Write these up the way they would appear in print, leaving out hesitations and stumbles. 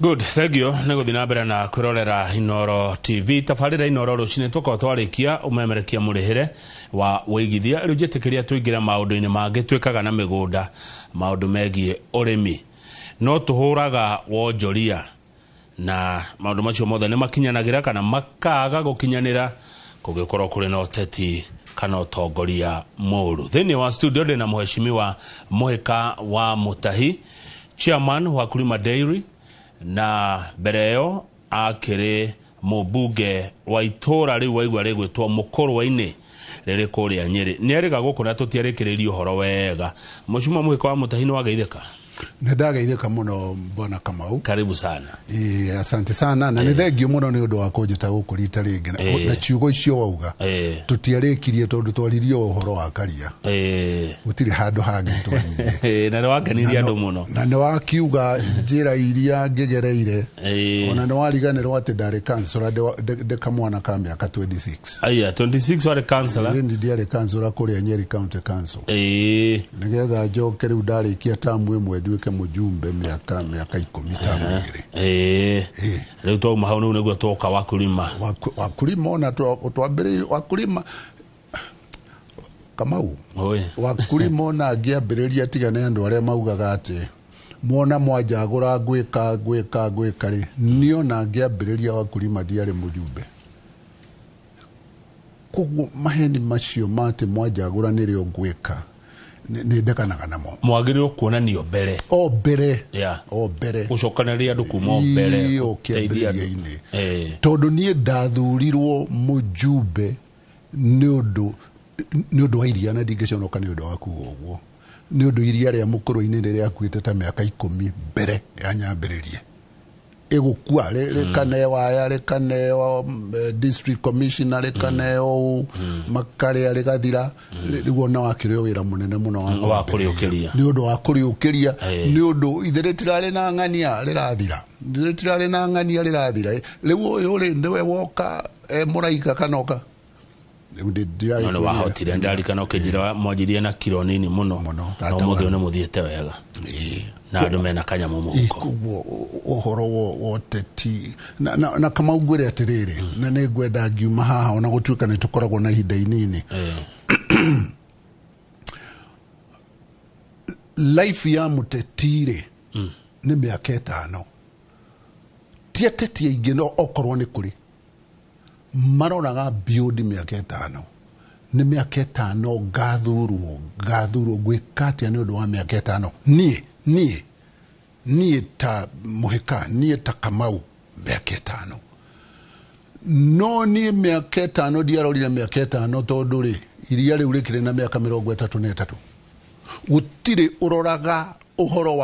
Good, thank you. Nego dinabera na kurorera Inoro TV. Tafarira Inoro rucine twako twarikia umemerekia murihire wa wigithia riu jetikiria tuigira maundu-ini mangi twikaga na migunda maundu megie urimi no tuhuraga wonjoria na maundu macio mothe ni makinyanagira kana makaga gukinyanira kugikorwo kuri na uteti kana utongoria muru. Thini wa studio ndina muheshimiwa Muhika wa Mutahi, chairman wa Wakulima Dairy, na bereo akire mubunge wa itora riu waigwa rigwitwo Mukorwa-ini riri kuria Nyeri. Ni ariga gukuna tutiarikiririo horo wega. Mheshimiwa Muhika wa Mutahi ni wageitheka? Nĩndageithĩka muno Bwana Kamau. Karibu sana. Asante sana na nĩ thengio muno nĩ ũndũ wa kũnjĩta gũkũ rita rĩngĩ na ciugo icio wauga tutiarĩkirie tondũ twaririo ũhoro wa Karia gũtirĩ handũ hangĩ twaririe na nĩ wakenirie andũ muno na nĩ wakiuga njĩra iria ngĩgereire ona nĩ wariganĩrwo atĩ ndarĩ kansũra ndĩkamwana ka mĩaka 26. Aya 26 warĩ kansũra? Ĩndĩ ndiarĩ kansũra kũrĩa Nyeri County Council. Nĩgetha njoke rĩu ndarĩkia tamu ĩmwe nduĩke mujumbe miaka 15 Leo tu mahau nĩ nĩguo twoka wakulima ona twambĩrĩirie wakulima Kamau. Wakulima ona ngĩambĩrĩria tigane andũ arĩa maugaga atĩ muona mwanjagũra gwĩka rĩ niĩ ona ngĩambĩrĩria wakulima ndiarĩ mujumbe. Koguo maheni macio mate mwanjagũra nĩrĩo ngwĩka nĩndekanaga namo. Mwagĩrĩirwo kuonanio mbere. Mbere. Mbere. Gũcokanĩrĩria andũ kuma mbere. Kĩambĩrĩria-inĩ. Tondũ niĩ ndathurirwo mujumbe nĩ ũndũ wa iria na ndingĩconoka nĩ ũndũ wa kuga ũguo. Nĩ ũndũ iria rĩa Mukorwa-ini rĩrĩa akuĩte ta mĩaka 10 mbere ya nyambĩrĩrie. Egukua rekaneo district commissioner rekaneo makare regathira rĩu na wakĩrĩo wĩra mũnene mũno wa kũrĩũkĩria nĩ ũndũ wa kũrĩũkĩria nĩ ũndũ itherĩtirarĩ na ng'ania rĩrathira rĩu ũyũ rĩ nĩwe woka mũraika kanoka no wahotire ndarikana ũkĩnjĩra mwanjirie na kiro nini mũno no mũthĩ nĩ mũthiĩte wega na andũ mena kanyamu mũhuko ũhoro woteti na kama ugwĩre atĩrĩrĩ na nĩ ngwenda ngiuma haha ona gũtuĩka nĩ tũkoragwo na ihinda inini. Life ya mũteti-rĩ nĩ mĩaka 5 ti ateti aingĩ no okorwo nĩ kũrĩ maronaga beyond mĩaka 5 nĩ mĩaka 5 gathurwo gwĩka atĩa nĩ ũndũ wa mĩaka 5 niĩ ta Muhika niĩ ta Kamau mĩaka 5 no niĩ mĩaka 5 ndiarorire mĩaka 5 tondũ rĩ iria rĩu rĩkĩrĩ na mĩaka 33 gũtirĩ ũroraga ũhoro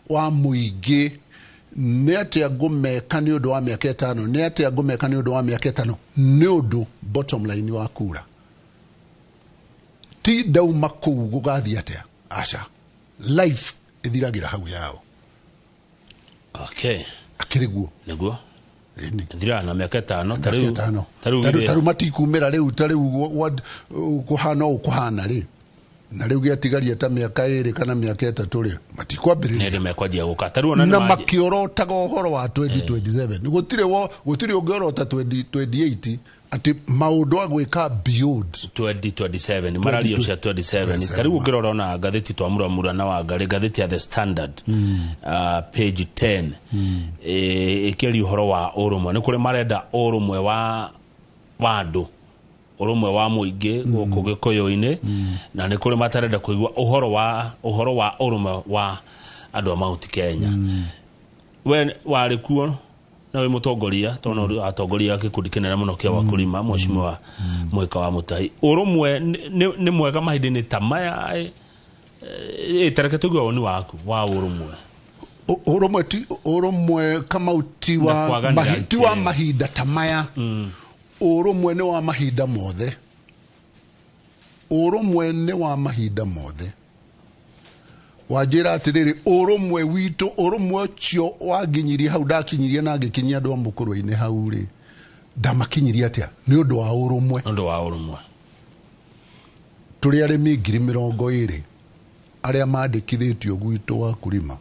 wa mũingĩ nĩ atĩa ngũmeka nĩ ũndũ wa mĩaka 5 nĩ atĩa ngũmeka nĩ ũndũ wa mĩaka 5 nĩ ũndũ bottom line wa kura ti dauma kũu gũgathiĩ atĩa aca life ithiragĩra hau yao. Akĩrĩguo nĩguo thira na mĩaka 5 tarĩu matikumĩra rĩu tarĩu kũhana ũkũhana rĩ na rĩu gĩatigaria ta mĩaka 2 kana mĩaka 3 rĩ matikwambĩrĩria nĩ mekwanjia gũka tarĩu na makĩorotaga ũhoro wa 2027 gũtirĩ ũngĩorota 2028 ati maũndũ agwĩka beyond 2027 marario cia 27 tarĩu ũkĩrora na gatheti twa muramura na Wangari gatheti ya The Standard page 10 ikĩri ũhoro wa ũrũmwe nĩ kũrĩ marenda ũrũmwe wa andũ ũrũmwe wa mũingĩ gũkũ Gĩkũyũ-inĩ na nĩ kũrĩ matarenda kũigua ũhoro wa ũrũmwe wa andũ a Mount Kenya. We warĩ kuo na we mũtongoria tondũ atongoria gĩkundi kĩnene mũno kĩa wakulima Mheshimiwa Muhika wa Mutahi. Ũrũmwe nĩ mwega mahinda-inĩ ta maya tereke tuge woni waku wa ũrũmwe. Ũrũmwe Kamau ti wa mahinda ta maya. Ũrũmwe nĩ wa mahinda mothe. Ũrũmwe nĩ wa mahinda mothe. Wajĩra atĩrĩrĩ ũrũmwe witũ ũrũmwe ũcio wanginyirie hau ndakinyirie na ngĩkinyia andũ a Mukorwa-ini hau rĩ ndamakinyirie atĩa nĩ ũndũ wa ũrũmwe. Tũrĩ arĩmi 20,000 arĩa mandĩkithĩtio gwitũ Wakulima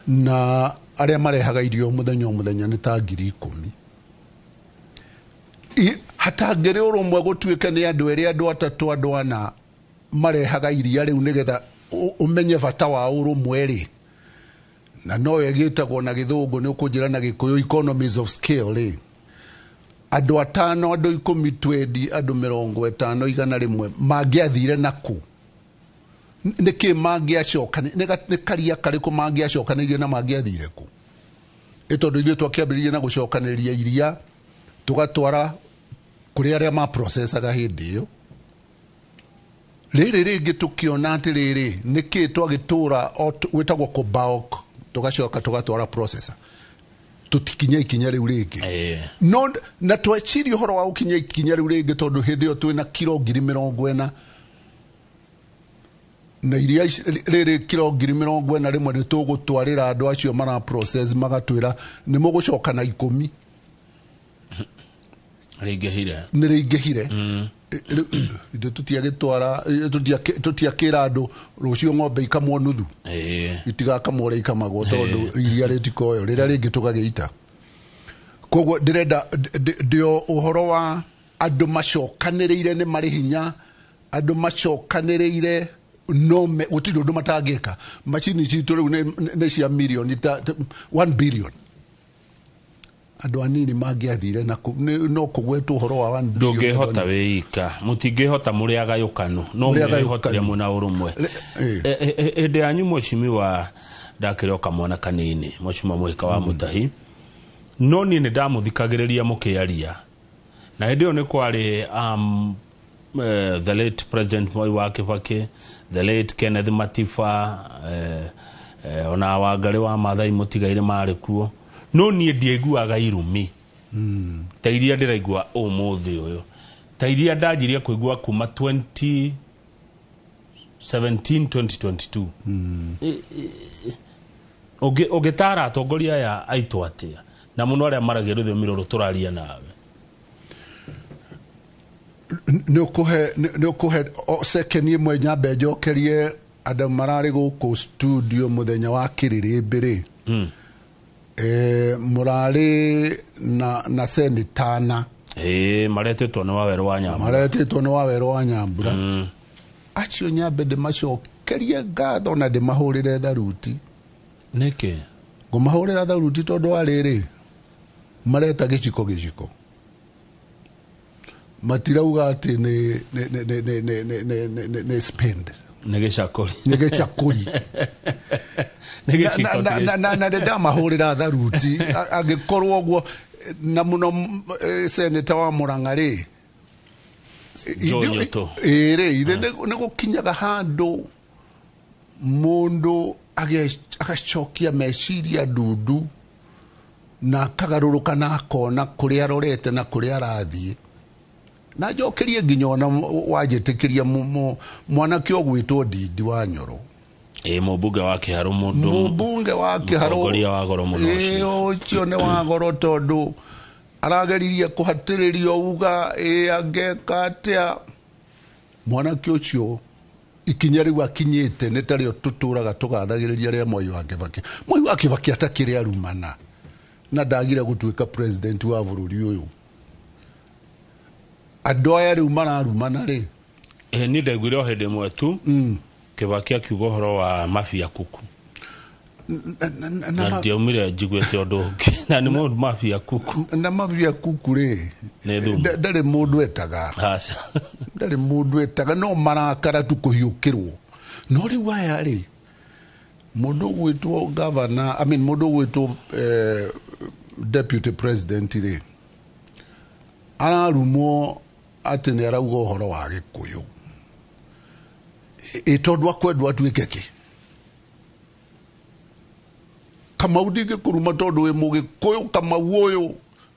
na aria marehaga irio muthenya ni ta 10,000 hatangere urumwe gutuike ni andu eri andu atatu andu ana marehaga iria riu nigetha umenye bata wa urumwe ri na no yegitagwo na githungu ni ukunjira na gikuyu economies of scale ri andu atano andu 10 20 andu 50 100 rimwe mangiathire naku niki mangiacoka ni karia kariku mangiacokanirie na mangiathire ku itondu ithuĩ twakiambĩrĩirie na gucokanĩrĩria iria tugatwara kuri aria ma processaga hindi iyo riri ringi tukiona atiriri niki twagitura witagwo kubaok tugacoka tugatwara processor tutikinya ikinya riu ringi no na twecirie uhoro wa ukinya ikinya riu ringi tondu hindi iyo twina kilo 40,000 na iria riri kilo 40,000 rimwe ni tugutwarira andu acio mara process magatwira ni mugucoka na 10 ni ringihire ndo tutiagitwara tutiakira andu rucio ng'ombe ikamwo nuthu itigakamwo ikamagwo tondu iria ritikoyo riria ringi tugagiita koguo ndirenda ndio uhoro wa andu macokaniriire ni mari hinya andu macokaniriire no utiro ndo matangeka machini citu riu ne cia million ta 1 billion andu anini mangiathire na no kugwetu uhoro wa 1 billion ndungihota weika mutingihota muri agayukanu no mwihotire muna urumwe ende anyu mweshimiwa ndakirioka mwana kanini mweshimiwa muhika wa mutahi no ni ndamuthikagiriria mukiaria na hende one kwari the late President Mwai wa Kibaki, the late Kenneth Matiba, ona Wangari wa Maathai mutigaire mari kuo no nie ndiaiguaga irumi ta iria ndiraigua umuthi uyu ta iria ndajiria kuigua kuma 2017 2022 ogitara atongoria ya aitu atia na muno aria maragia ruthiomi ruru turaria nawe ni ukuhe second imwe nyambe njokerie andu marari guku studio muthenya wa kiririmbiri murari na senitana maretetwo ni Waweru wa Nyambura acio nyambe ndimacokerie ngatho na ndimahurire tharuti niki ngumahurira tharuti tondu wa riri mareta giciko matirauga ati ni spend negecakuri na ndamahurira tharuti agikorwo guo na muno seneta wa Murang'ari ithe ni gukinyaga handu mundu agacokia meciria ndundu na akagaruruka na akona kuria arorete na kuria arathie na njokerie nginya ona wajitikiria mwanake ogwitwo Ndindi wa Nyoro mubunge wa Kiharu mubunge wa Kiharu mutongoria wa goro muno ucio ne wa goro tondu arageririe kuhatiriria uga ageka atia mwanake ucio ikinya riu akinyite nitario tuturaga tugathagiriria ria Mwai wa Kibaki atakiri arumana na ndagire gutuika president wa bururi uyu andu aya riu mararumana ri ni ndaiguire hende mwetu Kibaki akiuga horo wa mafia kuku na ndiaumire njiguite undu na ni mundu mafia kuku na mafia kuku ri ndari mundu etaga ndari mundu etaga no marakara tu kuhiukirwo no riu aya ri mundu gwitwo governor mundu gwitwo deputy president ri ararumwo ati ni arauga uhoro wa Gikuyu itondu akwendwa atuikeki Kamau ndingĩkũruma tondu wĩ Mũgĩkũyũ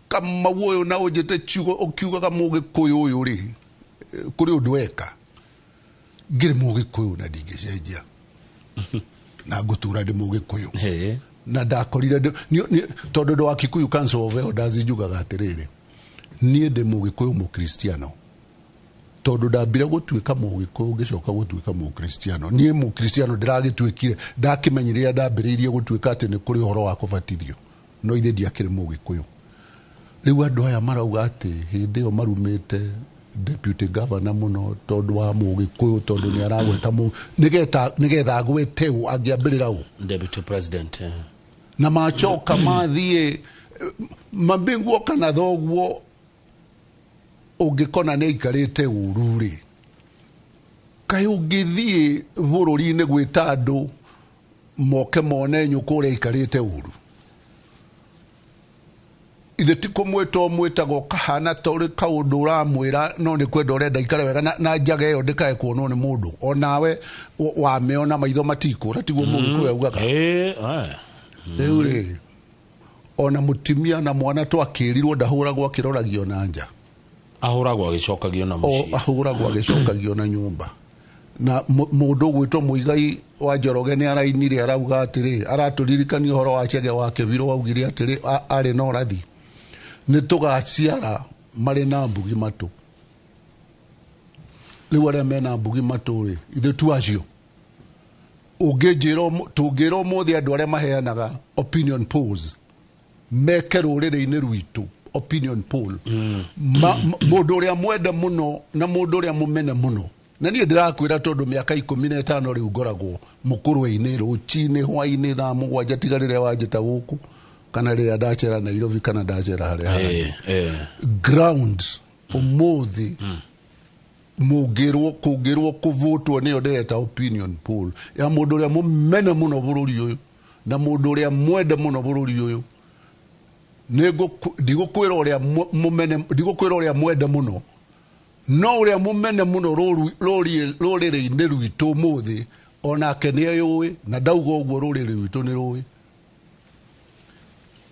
Kamau ũyũ na ũnjĩte ciugo ũkiugaga Mũgĩkũyũ ũyũ rĩ kũrĩ ũndũ weka ngĩrĩ Mũgĩkũyũ na ndingĩcenjia na ngũtũra ndĩ Mũgĩkũyũ na ndakorire tondu ndo wa Kikuyu Council of Elders njugaga atĩrĩrĩ niĩ ndĩ Mũgĩkũyũ Mũkristiano tondu ndambire gutuika mugikuyu ngicoka gutuika mukristiano nie mukristiano ndiragituikire ndakimenyiria ndambiriirie gutuika ati ni kuri horo wa kubatithio no ithe ndiakire mugikuyu riu andu aya marauga ati hindi yo marumite deputy governor muno tondu wa mugikuyu tondu ni aragweta nigetha gwete angiambirira u deputy president na machoka mathie mambinguo kana thoguo ungikona ne ikarite ururi kai ungithie bururi-ini gwita andu moke mone nyukure ikarite uru ithe tiko mwetago kahana tori kaundu uramwira no ni kwenda urenda ikare wega na njaga iyo ndikae kuonwo ni mundu onawe wameona maitho matiko tiguo mugikuyu ugaga riu ri ona mutimia na mwana twakirirwo ndahuragwo akiroragio na nja ahuragwo agicokagio na mucii ahuragwo agicokagio na nyumba na mundu gwitwo Muigai wa Njoroge ni arainire arauga atiri araturirikania horo wa Chege wa Kibiro waugire atiri ari no rathi ni tugaciara mari na mbugi matu riu aria mena mbugi matu ri ithe tuacio ungijiro tungiro muthi andu aria maheanaga opinion polls meke ruriri-ini rwitu opinion poll mundu uria mwende muno na mundu uria mumene muno na nie ndirakwira tondu miaka 15 riu ngoragwo mukurwe-ini ruchi-ini hwa-ini thaa 7 tigarire wanjita guku kana ria ndacera Nairobi kana ndacera haria ground umuthi kungirwo kuvotwo niyo ndireta opinion poll ya mundu uria mumene muno bururi uyu na mundu uria mwende muno bururi uyu ndigukwira uria mumene ndigukwira uria mwende muno no uria mumene muno ruriri-ini rwitu muthi onake ni ayui na ndauga uguo ruriri rwitu ni rui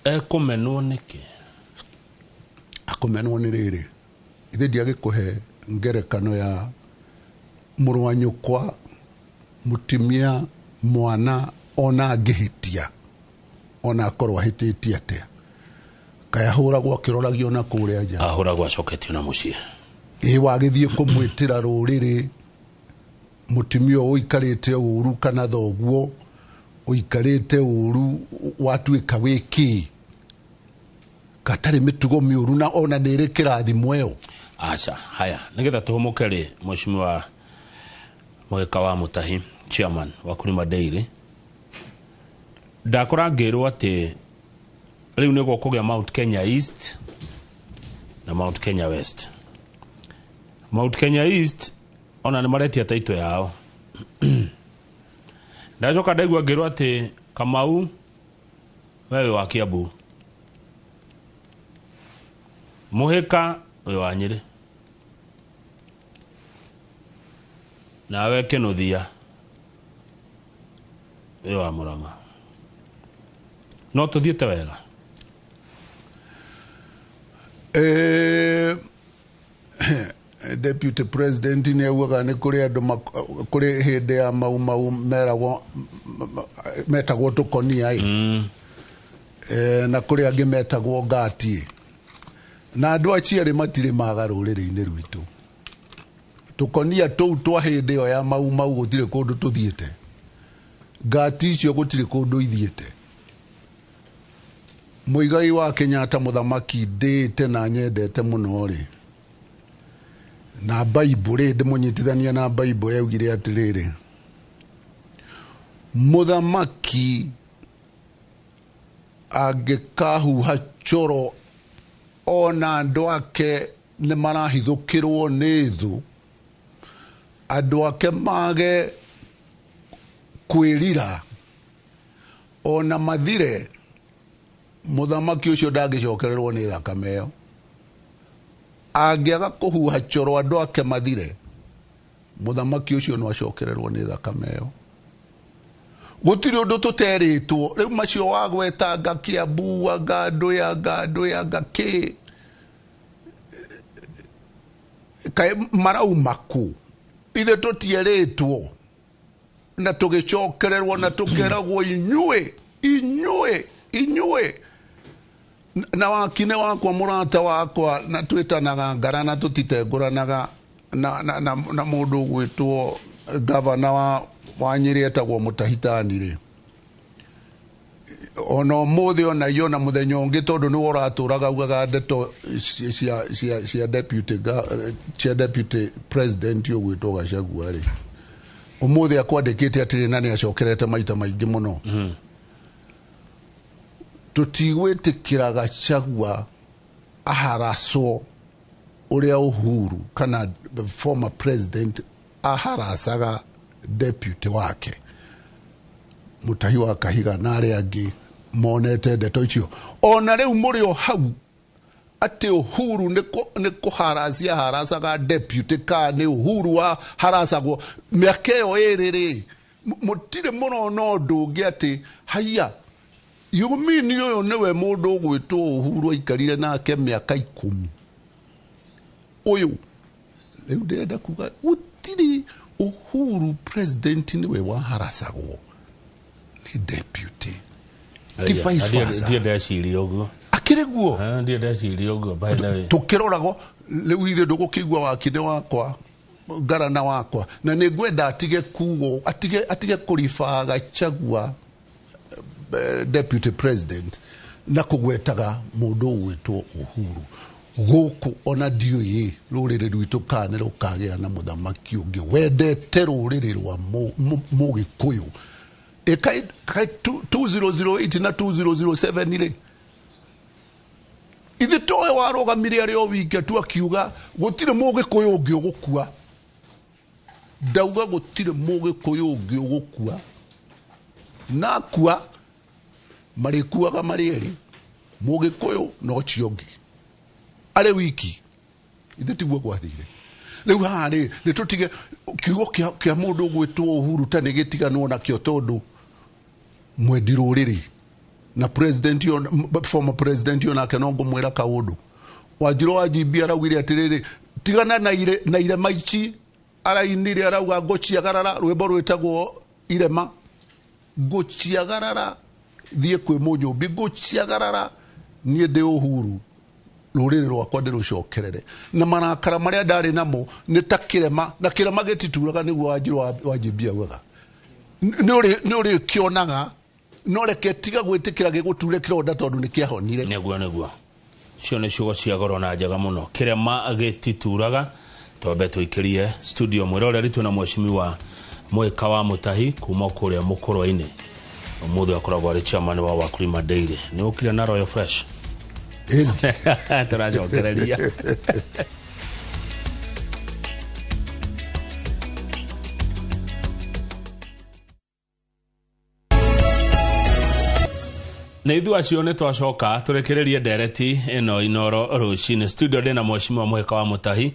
ekumenwo niki akumenwo ni riri ithe ndiagikuhe ngerekano ya muru wa nyukwa mutimia mwana ona ngihitia ona akorwo ahititie atia kaya huragwo akiroragio na kuria nja ahuragwo acoketio na mucii wagithie kumwitira ruriri mutimia uikarite uru kana thoguo uikarite uru watuika wiki katari mitugo miuru na ona niri kirathimo iyo acha haya nigetha tuhumuke ri mheshimiwa Mweka wa Mutahi chairman wa Kulima Dairy ndakora ngirwo ati riu nego kugia Mount Kenya East na Mount Kenya West. Mount Kenya East ona ni maretia taito yao ndacoka ndaigua ngirwo ati Kamau wewe wa Kiambu Muhika wewe wa Nyeri nawe Kinuthia wewe wa Murang'a no tuthiete wega deputy president ni auga ni kuri andu kuri hindi ya mau meragwo metagwo tukonia na kuri angi metagwo ngati na andu aciari matire maga ruriri-ini rwitu tukonia tou twa hindi yo ya mau gutire kundu tuthiete ngati icio gutire kundu ithiete Muigai wa Kenyatta muthamaki ndite na nyendete muno ri na Bible ndimunyitithania na Bible yaugire atiriri muthamaki agikahuha choro ona andu ake ni marahithukirwo ni thu andu ake mage kwirira ona mathire muthamaki ucio ndangicokererwo ni thakame iyo angiaga kuhuha choro andu ake mathire muthamaki ucio no acokererwo ni thakame iyo gutiri undu tuteritwo riu macio wagwetanga Kiambu andu ya ngaki kai maraumaku ithe tutieritwo na tugicokererwo na tukeragwo inyue na wakine wakwa murata wakwa na twitanaga ngara na tutitenguranaga na mundu gwitwo gavana wa Nyeri etagwo Mutahitani ri ono muthi ona iyo na muthenya ungi tondu ni woraturaga ugaga ndeto cia deputy president yo gwitwo Gachagua ri umuthi akwandikite atiri nani acokerete maita maingi muno tutigwitikira Gachagua aharaso uria Uhuru kana former president aharasaga deputy wake Mutahi wa Kahiga na aria angi monete ndeto icio ona riu muri o hau ati Uhuru ni kuharasia harasaga deputy ka ni Uhuru wa harasagwo miaka iyo iriri mutire muno no ndungi ati haya yumini yo niwe mundu gwitwo Uhuru aikarire nake miaka 10 uyu riu ndenda kuga utiri Uhuru president niwe wa harasagwo ni deputy Ndiye ndeciri uguo akiriguo ndiye ndeciri uguo by the way tukirorago riu ithe ndugukigwa wakine wakwa garana wakwa na ni ngwenda atige kugo atige kurifa Gachagua deputy president na kugwetaga mundu gwitwo Uhuru guku ona ndioye rurire rwitu kane rukagea na muthamaki ungi wendete rurire rwa mugikuyu ekai 2008 na 2007 ile ithe towe warogamire ari o wike tu akiuga gutire mugikuyu ungi ugukua ndauga gutire mugikuyu ungi ugukua nakua marikuaga marieri mugikuyu no chiongi ale wiki ithe tiguo gwathire riu hari ni tutige kiugo kia mundu gwitwo Uhuru tani gitiganwo na kio tondu mwendiruriri na president yo former president yo nake no ngumwira kaundu Wanjiru wa GB araugira atiriri tigana na ire maichi arainire arauga ngociagarara rwimbo rwitagwo irema ngociagarara thie kwi munyumbi ngociagarara nie ndi Uhuru rurire rwakwa ndirucokerere na marakara maria ndari namo ni ta kirema na kirema gitituraga niguo Wanjiru wa GB auga ni uri kionaga no reke tiga gwitikira giguture kironda tondu ni kiahonire neguo cio ni ciugo cia goro na njega muno kirema gitituraga tobe tuikirie studio mwirore ritu na mweshimiwa Mweka wa Mutahi kuma kuria Mukorwa-ini umuthi akoragwo ari chairman wa Wakulima Daily ni ukire na Royal Fresh turacokereria na ithu acio ni twacoka turekererie ndereti ino Inoro rucini studio ndina mweshimiwa Mweka wa Mutahi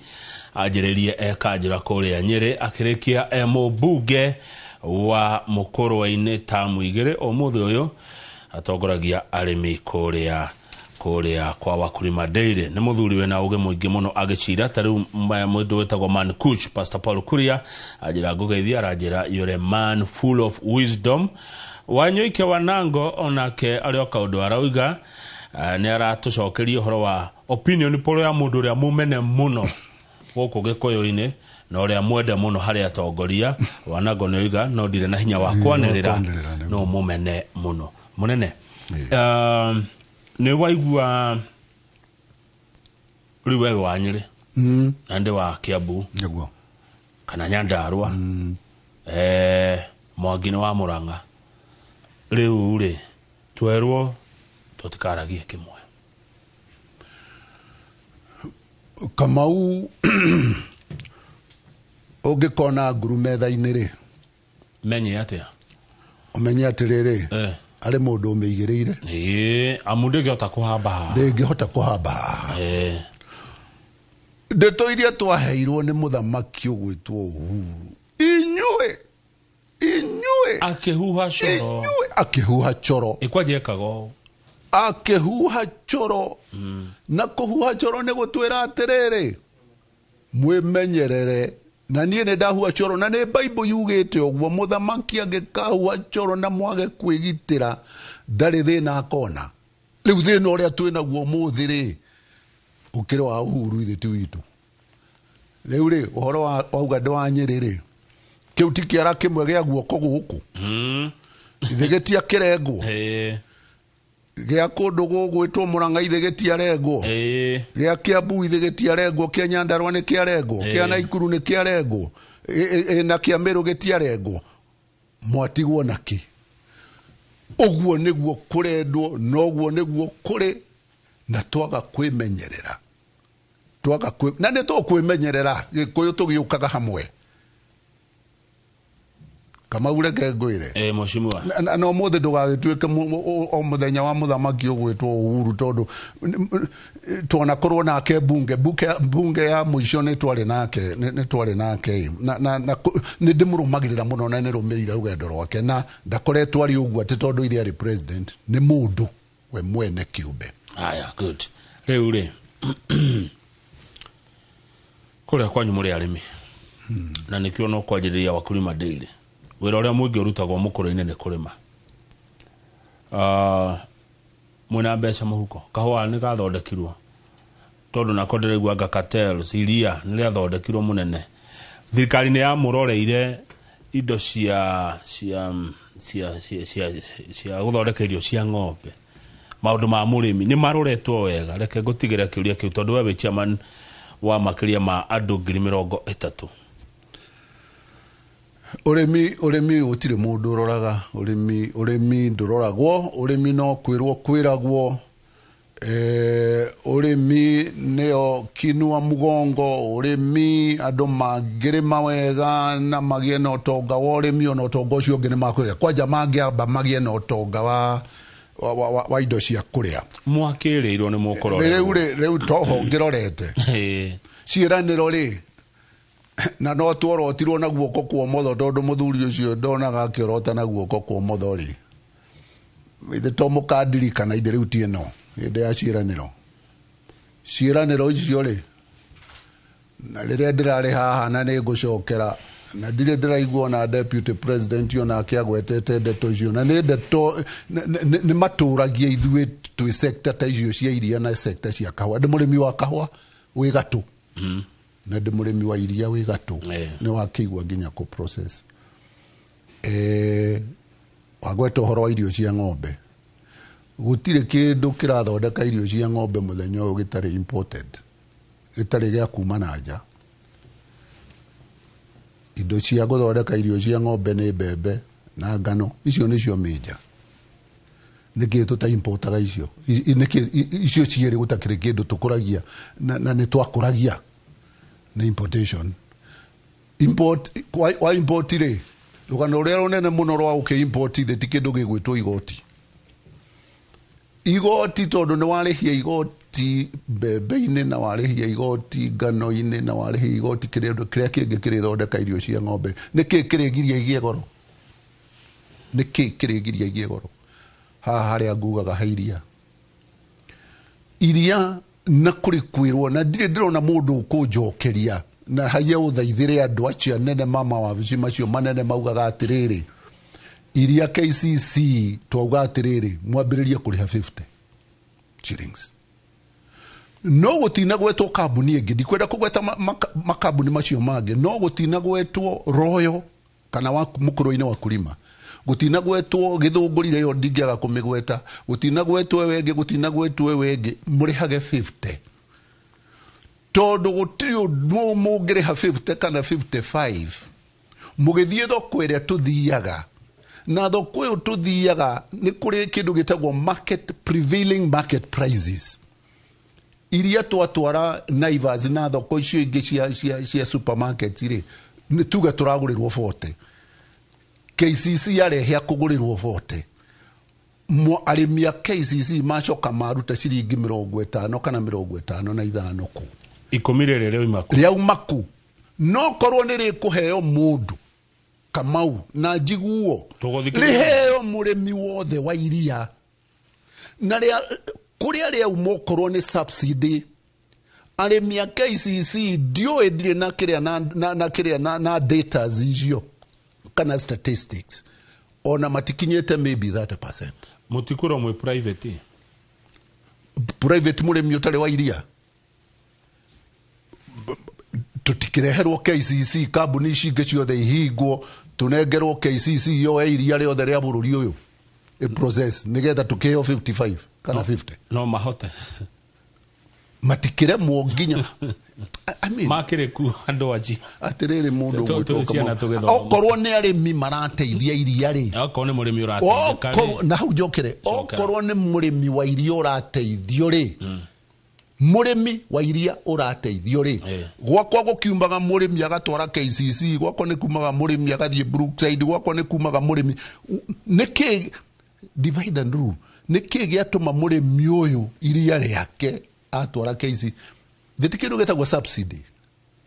ajiririe ekanjira kuria Nyeri akirikia mubunge wa Mukorwa-ini tamu igire umuthi uyu atongoragia arimi kuria kwa Wakulima Daily ni muthuri we na uge muingi muno agicira tariu mundu wetagwo Man Kuch Pastor Paul Kuria ajira ngugeithia arajira you're a man full of wisdom Wanyoike Wanango onake ario kaundu arauga ni aratucokeria horo wa opinion polo ya mundu ria mumene muno guku gikoyo-ini no ria mwende muno hari atongoria Wanango nioiga no ndire na hinya wa kwanirira no mumene muno munene ni waigua riwe wa Nyeri na ndi wa Kiambu neguo kana Nyandarua Mwangi wa Murang'a riu ri twerwo tutikaragie kimwe Kamau ugikona nguru metha-ini ri menye atia umenye atiriri ari mundu umeigirire amundu ngihota kuhamba ngihota kuhamba ndeto iria twaheirwo ni muthamaki ugwitwo Uhuru inyue akihuha choro ikwajekago akihuha choro na kuhuha choro ni gutwira atiriri mwimenyerere na nie ne ndahua choro na ne Bible yugite ogwo muthamaki angikahua choro na mwage kwigitira ndari thina akona riu thina uria twina guo muthiri ukire wa Uhuru ithe tu itu Riu ri uhoro wa uganda wa Nyeri ri kiu ti kiara kimwe gia guoko guku ithegetia kirengwo gia kundu gugwitwo Murang'a ithegetia rengwo gia Kiambu ithegetia rengwo kia Nyandarua ni kia rengwo kia Naikuru ni kia rengwo na kia Meru getia rengwo mwatigwo naki uguo niguo kurendwo noguo niguo kuri na twaga kwimenyerera na ne to kwimenyerera gikuyu tugiukaga hamwe kama ureke ngwire mheshimiwa no mothe ndugagituike o muthenya wa muthamaki ugwitwo Uhuru tondu twana korwo nake bunge ya muico ni twari nake na ni ndimurumagirira muno na ni rumirira rugendo rwake na ndakoretwo ari uguo ati tondu ithia ri president ni mundu we mwene kiumbe aya good riu ri kuria kwanyu muri arimi na nikio no kwajiriria Wakulima Daily wira uria mwingi urutagwo mukuru-ini ni kurima mwina mbeca muhuko kahua ni gathondekirwo tondu nako ndiregua cartel iria ni riathondekirwo munene thirikari ni ya muroreire indo cia guthondeka irio cia ng'ombe maundu ma murimi ni maroretwo wega reke ngutigira kiuria kiu tondu we chairman wa makiria ma andu 30,000 urimi utire mundu roraga urimi nduroragwo urimi no kwiragwo urimi neo kinua mugongo urimi andu magirima wega na magie no tonga wa urimi ono tonga ucio ngene makwega kwanja mangiamba magie no tonga wa indo cia kuria mwakirirwo ni mukorore riu toho ngirorete ciiraniro ri na no tworotirwo na guoko kwa motho tondu muthuri ucio ndonaga akirota na guoko kwa motho ri ithe to mukandiri kana ithe riu tie no inde ya ciiraniro icio ri na riria ndirari haha na ni ngucokera na ndire ndiraigua na deputy president yo na akiagwetete ndeto icio na ni ndeto ni maturagia ithuĩ twi sector ta icio cia iria na sector cia kahua ndi murimi wa kahua wi gatu na ndi murimi wa iria wi gatu ni wakigwa nginya ku process wagweta uhoro wa irio cia ng'ombe gutire kindu kirathondeka irio cia ng'ombe muthenya uyu gitari imported gitari gia kuma na nja indo cia guthondeka irio cia ng'ombe ni mbembe na ngano icio nicio minja niki tuta importaga icio icio ciere gutakire kindu tukuragia na ni twakuragia na importation import wa importire rugano ruria runene muno rwa ukiimport the kindu gigwitwo igoti tondu ni warihia igoti mbembe-ini na warihia igoti ngano-ini na warihia igoti kiria kingi kirithondeka irio cia ng'ombe niki kirigiria igie goro haha haria ngugaga hairia iria na kurikwirwo na ndirona mundu kunjokeria na haia uthaithire andu acio nene mama wa bici macio manene maugaga atiriri iria KCC twauga atiriri mwambiririe kuriha 50 shillings no gutina gwetwo kambuni ingi ndikwenda kugweta makambuni macio mangi no gutina gwetwo Royal kana wa mukuru-ini Wakulima gutina gwetwo githungurire yo ndingiaga kumigweta gutina gwetwo wengi gutina gwetwo wengi murihage 50 tondu gutiri mungiriha 50 kana 55 mugithie thoko iria tuthiaga na thoko iyo tuthiaga ni kuri kindu gitagwo prevailing market prices iria twatwara Naivas na thoko icio ingi cia supermarkets ri ni tuga turagurirwo 40 KCC arehia kugurirwo 40 arimia KCC macoka maruta ciringi 50 kana 55 ku ikomire ria umaku no korwo ni rikuheo mundu Kamau na njiguo riheo murimi wothe wa iria na ria kuria ria umokorwo ni subsidy arimia KCC dio edire na kiria na data icio kana statistics ona matikinyete maybe 30%. Mutikuro mwe private murimi utari wa iria cikireherwo KCC kambuni ici ingĩ ciothe ihingwo tunengerwo KCC yo iria riothe ria bururi uyu process nigetha tukeo 55 kana 50 no mahote matikire nginya I mean makire ku andu aji atiriri mundu okorwo ni arimi marateithia iria ri okorwo ni murimi urateithia na hau njokere okorwo ni murimi wa iria urateithio ri murimi wa iria urateithio ri gwakwa gukiumbaga murimi agatwara KCC gwakwa ni kumaga murimi agathie Brookside gwakwa ni kumaga murimi niki divide and rule niki giatuma murimi uyu iria riake atwara KCC thitikiru getagwo subsidy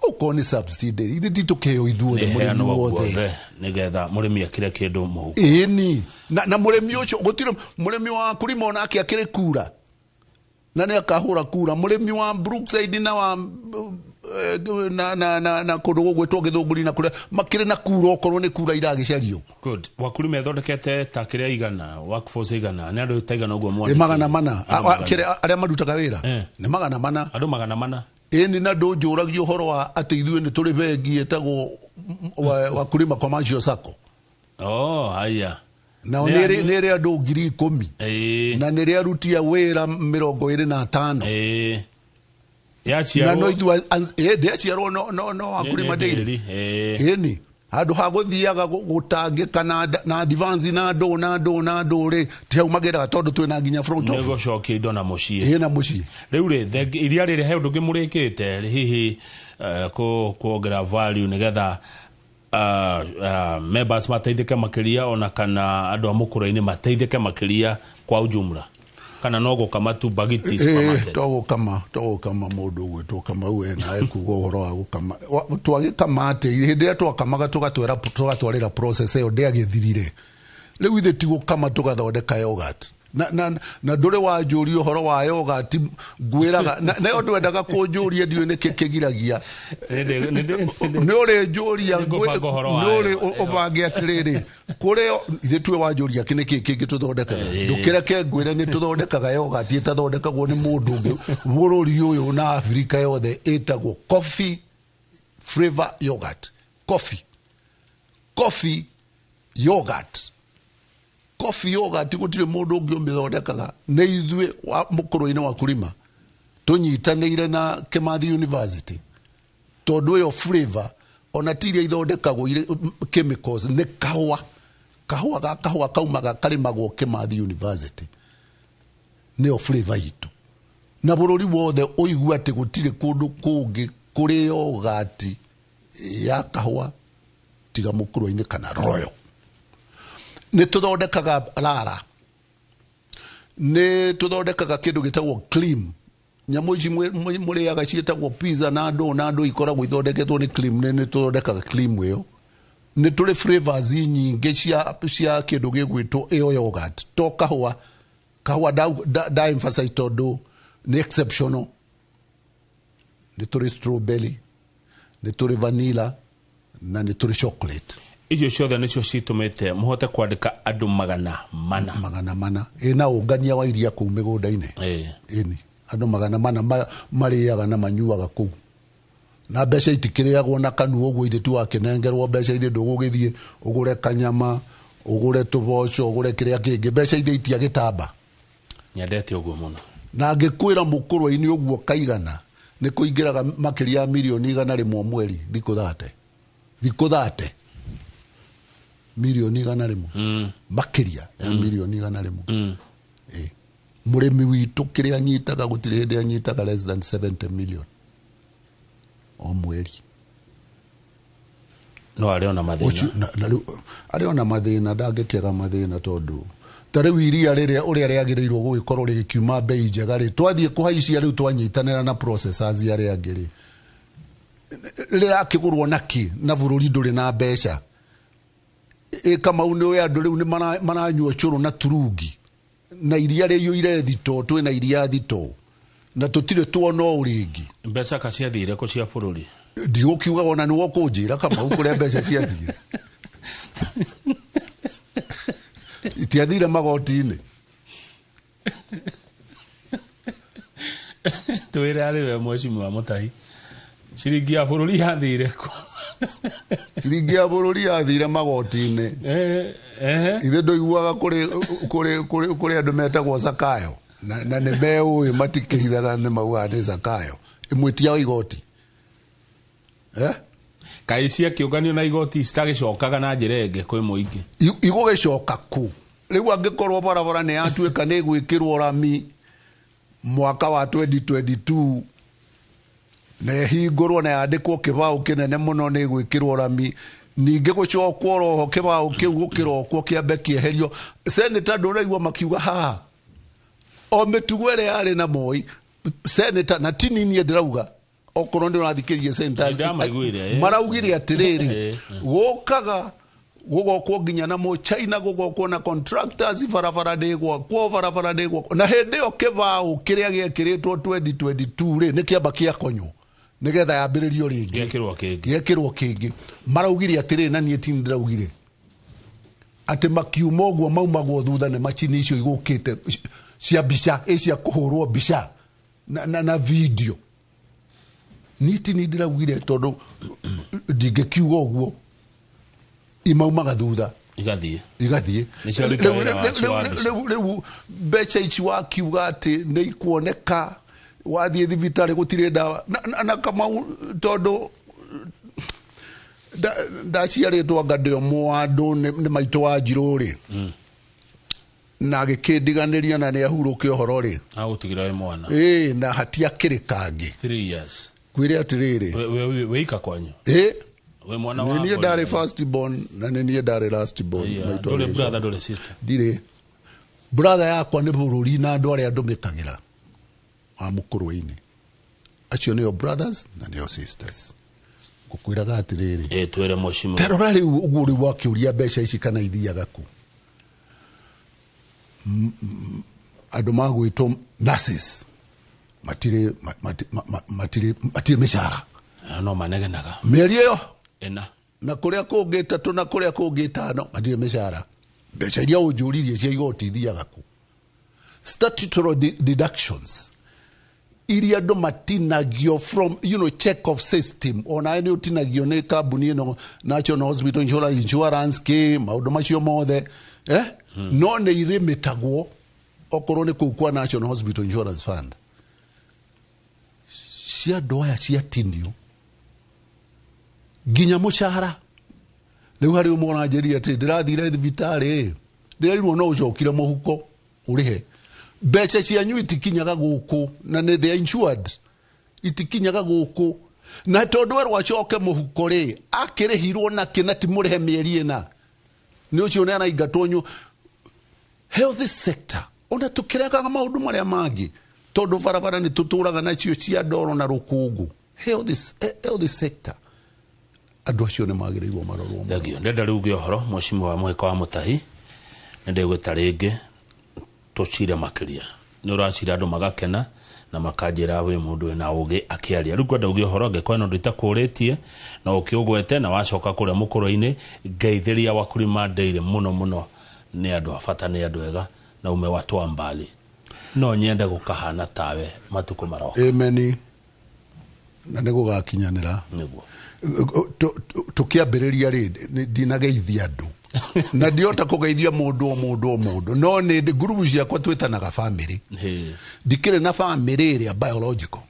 ukoni subsidy ithiti tukeo ithuothe murimi wothe nigetha murimi akire kindu muhuko ni na murimi ucio gutire murimi wa kurima onake akire kura na ne akahura kura murimi wa Brookside na wa na kudogo gwetwo githunguri na kure makire na kura okorwo ni kura iragicario good wakurima thondekete ta kiria igana workforce igana ne andu taigana uguo mwana magana mana aria marutaga wira ni magana mana andu magana mana ni na ndunjuragio uhoro wa ati ithuĩ ni turi bengi etagwo wakurima commercial sacco haya na nere andu 10,000 na nere arutia wira 25 na no ithu ciarwo no akurima daily ni handu ha guthiaga gutangika na advance na ndo ri ti hau mageraga tondu twina nginya front office nego cokia indo na mucii na mucii riu ri iria riri he undu ngimurikite hihi kuongera value nigetha members mateithike makiria ona kana andu a mukura-ini mateithike makiria kwa ujumla kana nogo kama tu bagiti supermarket togo kama mundu gwetwo kama we na ekuga uhoro wa gukama twagikama ati hindi ya twakamaga tugatwarira process yo ndiagithirire riu ithe ti gukama tugathondeka yogurt na ndure wa njuri uhoro wa yogurt ngwiraga na yo ndwendaga kunjuria ndiwe ni kigiragia ni uri njuria ni uri ubange atiriri kurio ithe twe wa njuria kine kingi tuthondekaga ndukireke ngwire ni tuthondekaga yogurt itathondekagwo ni mundu ungi bururi uyu na Afrika yothe etagwo coffee flavor yogurt coffee yogurt gutire mundu ungi umithondekaga ne ithue wa mukuru-ini wa kurima tunyitanire na Kimathi University tondu yo flavor ona tiria ithondekagwo chemicals ne kahua kaumaga karimagwo Kimathi University neo flavor itu na bururi wothe uigua ati gutire kundu kungi kuri yogurt ya kahua tiga mukuru-ini kana Royal ni tuthondekaga rara ni tuthondekaga kindu gitagwo cream nyamu ici muriaga cietagwo pizza na ndo ikoragwo ithondeketwo ni cream ni tuthondekaga cream iyo ni turi flavors nyingi cia kindu gigwitwo iyo yogurt to kahua da emphasize tondu ni exceptional ni turi strawberry ni turi vanilla na ni turi chocolate ijo ciothe nicio citumite muhote kwandika andu magana mana na ungania wa iria kuu migunda-ini ini andu magana mana mariaga na manyuaga kuu na mbeca itikiriagwo na kanu uguo ithe tu wakinengerwo mbeca ithe ndugugithie ugure kanyama ugure tuboco ugure kiria kingi mbeca ithe itiagitamba nyendete uguo muno na ngikwira mukuru-ini uguo kaigana ni kuingiraga makiria ya milioni 100 mweri thikũ 30 milioni 100 makiria ya milioni 100 murimi witu kiria nyitaga gutire hindi anyitaga less than 70 million o mweri no ariona mathina ndangikega mathina tondu tare wiria riria uria riagirirwo gugikorwo rigikiuma bei njega ri twathie kuhaicia riu twanyitanira na processors aria angiri rirakigurwo naki na bururi nduri na mbeca kama une ya nduri ni maranyua curu na turungi na iria riyo irethito twi na iria thito na tutire tuona uringi mbeca ka ciathire ko cia bururi ndigukiuga ona ni wokunjira kama ukuria mbeca ciathire itiathire magoti-ini twire ari we mwecimu wa Mutahi ciringi ya bururi yathire ko ciringi ya bururi yathire magoti-inĩ ithe ndoiguaga kũrĩ andũ metagwo Zakayo na nĩ meũĩ matikĩhithaga nĩ maugaga nĩ Zakayo ĩmwĩtia wa igoti kai cia kĩũnganio na igoti citagĩcokaga na njĩra ĩngĩ kwĩ mũingĩ igũgĩcoka kũ rĩu angĩkorwo barabara nĩ yatuĩka nĩ gwĩkĩrwo rami mwaka wa 2022 na hingũrwo na yandĩkwo kĩbaũ kĩnene mũno nĩ gwĩkĩrwo rami ningĩ gũcokwo roho kĩbaũ kĩu gũkĩrokwo kĩambe kĩeherio seneta ndũraigua makiuga haha o mĩtugo ĩrĩa yarĩ na Moi seneta na tinini ndĩrauga okorwo ndĩ ũrathikĩrĩria seneta maraugire atĩrĩrĩ gũkaga gũgokwo nginya na China gũgokwo na contractors barabara ndĩgwakwo na hĩndĩ ĩyo kĩbaũ kĩrĩa gĩekĩrĩtwo 2022 rĩ nĩ kĩamba kĩakonywo nĩgetha yambĩrĩrio rĩngĩ gĩekĩrwo kĩngĩ maraugire atĩrĩrĩ na niĩ tini ndĩraugire atĩ makiuma ũguo maumagwo thutha nĩ macini icio igũkĩte cia mbica cia kũhũrwo mbica na video niĩ tini ndĩraugire tondũ ndingĩkiuga ũguo imaumaga thutha igathiĩ rĩu mbeca ici wakiuga atĩ nĩ ikuoneka wathiĩ thibitarĩ gũtirĩ ndawa na Kamau tondũ ndaciarĩtwo anga ndĩ ũmwe wa andũ nĩ maitũ wa Njirũ-rĩ na agĩkĩndiganĩria na nĩ ahurũke ũhoro rĩ agũtigira we mwana na hatiakĩrĩ kangĩ 3 years kwĩrĩ atĩrĩrĩ weika kwanyu we mwana wa niĩ ndarĩ first born na niĩ ndarĩ last born ndũrĩ brother ndũrĩ sister ndirĩ brother yakwa nĩ bũrũri na andũ arĩa ndũmĩkagĩra wa mũkũrũ-inĩ acio nĩo brothers na nĩo sisters ngũkwĩraga atĩrĩrĩ twĩre mũcimo terora rĩu ũguo rĩu wakĩũria mbeca ici kana ithiaga kũ andũ magwĩtwo nurses matirĩ mĩcara no manegenaga mĩeri ĩyo na kũrĩa kũngĩ 3 na kũrĩa kũngĩ 5 matirĩ mĩcara mbeca iria ũnjũririe cia igoti ithiaga kũ statutory deductions iria andũ matinagio from check of system ona nĩ ũtinagio nĩ kambuni ĩno National Hospital Insurance maũndũ macio mothe no nĩ irĩmĩtagwo okorwo nĩ kũu kwa National Hospital Insurance Fund cia andũ aya ciatinio nginya mũcara rĩu harĩ ũmwe ũranjĩria atĩ ndĩrathire thibitarĩ ndĩrairwo no ũcokire mũhuko ũrĩhe mbeca cianyu itikinyaga gũkũ na nĩ they insured itikinyaga gũkũ na tondũ werwo acoke mũhuko rĩ akĩrĩhirwo na kĩna ti mũrĩhe mĩeri ĩna nĩ ũcio nĩ araingatwo health sector ona tũkĩregaga maũndũ marĩa mangĩ tondũ barabara nĩ tũtũraga nacio cia ndoro na rũkũngũ health sector andũ acio nĩ magĩrĩirwo marorwo thagio ndenda rĩu gĩohoro mũcimo wa mweka wa mũtahi nĩndĩgwĩta rĩngĩ tũcire makĩria nĩ ũracira andũ magakena na makanjĩra we mũndũ wĩna ũgĩ akĩaria rĩu kwenda ũgĩohoro angĩkorwo na ũndũ itakũrĩtie na ũkĩũgwete na wacoka kũrĩa mũkũrũ-inĩ ngeithĩria Wakulima Daily mũno nĩ andũ a bata nĩ andũ ega na ume watu wa mbali no nyende gũkahana tawe matukũ maroka amen na nĩ gũgakinyanĩra nĩguo tũkĩambĩrĩria rĩ ndinageithia andũ na ndiota kũgeithia mũndũ no nĩ group ciakwa twĩtanaga family ndikĩrĩ na family ĩrĩa biological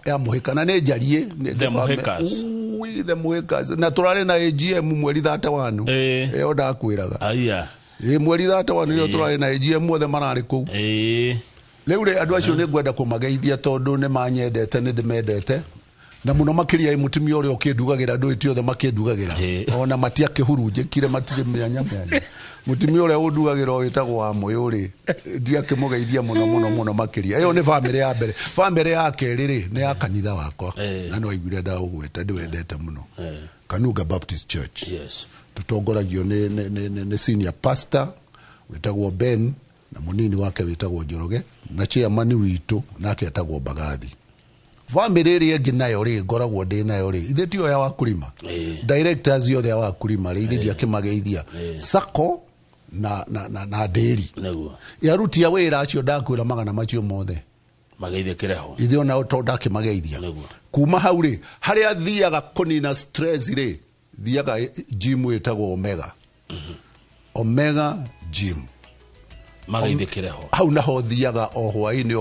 ya mũhĩka na nĩ njarie the mũhĩkas na tũrarĩ na AGM mweri 31 ĩyo ndakwĩraga mweri 31 nĩyo tũrarĩ na AGM othe mararĩ kũu rĩu andũ acio nĩ ngwenda kũmageithia tondũ nĩ manyendete nĩ ndĩmendete na mũno makĩria mũtumia ũrĩa ũkĩndugagĩra andũ ĩti othe makĩndugagĩra ona matiakĩhurunjĩkire matirĩ mĩanya mũtumia ũrĩa ũndugagĩra wĩtagwo wa Moyo rĩ ndiakĩmũgeithia mũno makĩria ĩyo nĩ family ya mbere family ya kerĩ rĩ nĩ ya kanitha wakwa na no aiguire ndaũgweta ndĩwendete mũno Kanunga Baptist Church tutongoragio nĩ senior pastor wĩtagwo Ben na mũnini wake wĩtagwo Njoroge na chairman witũ nake etagwo Bagathi family ĩrĩa ĩngĩ nayo rĩ ngoragwo ndĩ nayo rĩ ithe tiyo ya Wakulima directors yothe ya Wakulima rĩ ithe ndiakĩmageithia Sako na Dairy yarutia wĩra acio ndakwĩra magana macio mothe mageithikire ho ithe ona to ndakimageithia kuma hau ri haria thiaga kunina stress ri thiaga gym etagwo Omega gym mageithikire ho hau naho thiaga o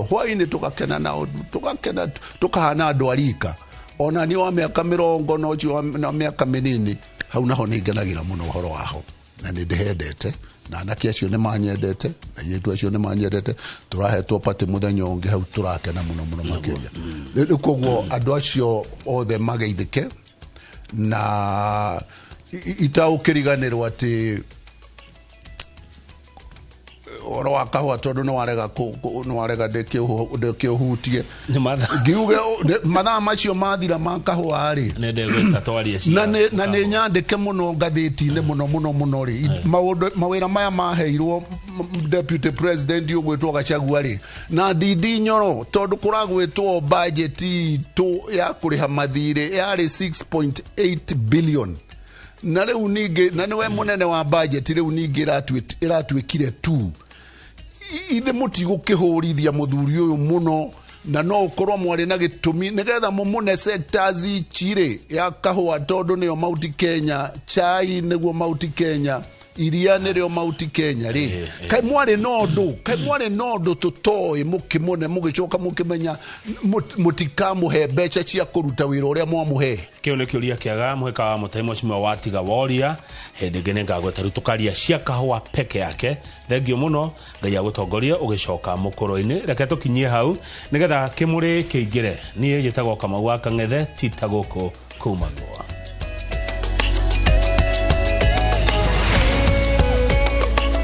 hwaini tukakena na tukakena tukahana andu arika ona ni wa miaka 40 na miaka minini hau naho ningenagira muno horo waho na ni ndihendete na anake acio ni manyendete na yetu acio ni manyendete turahetwo pati muthenya ungi hau turakena muno makiria riu koguo andu acio othe mageithike na itaukiriganirwo ati oro wakahwa tondu no warega ndekiohutie ngiuge mathaa macio mathira makahwa ri nende gweta twarie cia na ne nyandike muno ngathiti-ine muno ri mawira maya maheirwo deputy president ugwitwo Gachagua ri na Ndindi Nyoro tondu kuragwitwo budget to ya kuriha mathire yari 6.8 billion na riu ningi na niwe munene wa budget riu ningi iratwikire tu ithe mutigukihurithia muthuri uyu muno na no ukorwo mwari na gitumi nigetha mumune sectors ichire ya kahua tondu niyo Mount Kenya chai niguo Mount Kenya iria nirio Mount Kenya ri kai mwari nondo tutoi mukimone mugicoka mukimenya mutikamuhe becha cia kuruta wira uria mwamuhe kio ne kiuria kiaga muheka wa mutaimo cimwe watiga woria hende ngene ngagweta tukaria cia kahua peke yake thengio muno ngai agutongoria ugicoka mukoro-ini reke tukinyie hau nigetha kimuri kiingire nie gitagwo Kamau wa Kang'ethe titaguko kumagwa